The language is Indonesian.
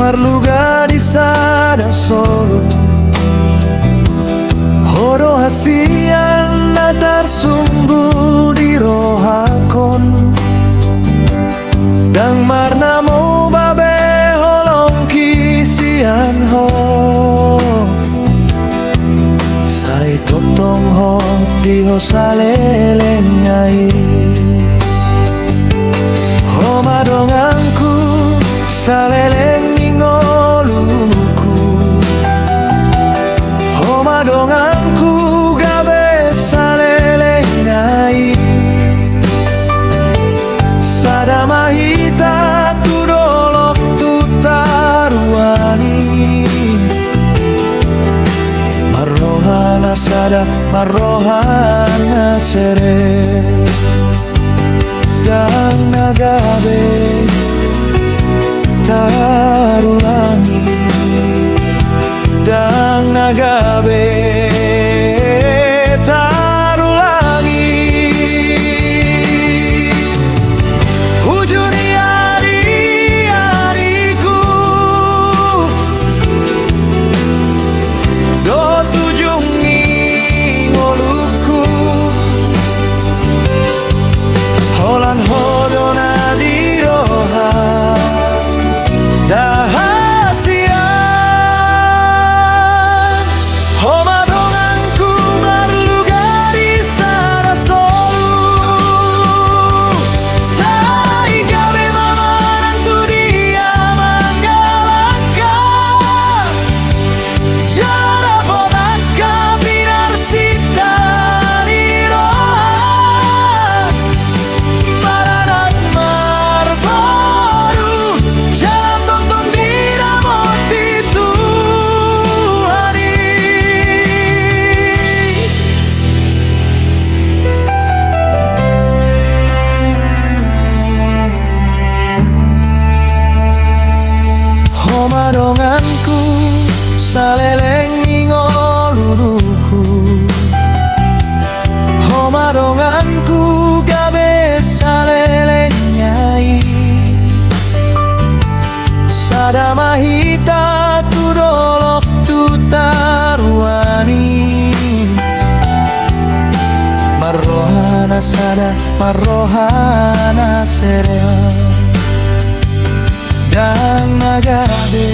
marluga di sada solo. Horo hasian natar sumbu di rohakon, dang marna mo babe holong kisian ho. Sai totong ho di ho salelengay. Ho madongangku saleleng ningoluku. Ho madongangku gabe salelengay. Sada mahita tudolok tutaruani. Marrohana sada marrohana sere. Dan nagabe tarulangi. Dan nagabe tarulangi. Ujuni hari-hariku do tujungi ngoluku. Holan hodona di roha dahasian. Ho madonganku marluga di sada solu. Sai gabe mamaran tu dia manggalaka. Jara bodaka binar sita di roha. Maranan marbaru jalan tonton diramoti Tuhani. Ho madonganku saleleng ngoluku. Ho madonganku gabe saleleng nyai. Sada mahita tudolok tutaruani. Marrohana sada marrohana serea. Dan nagabe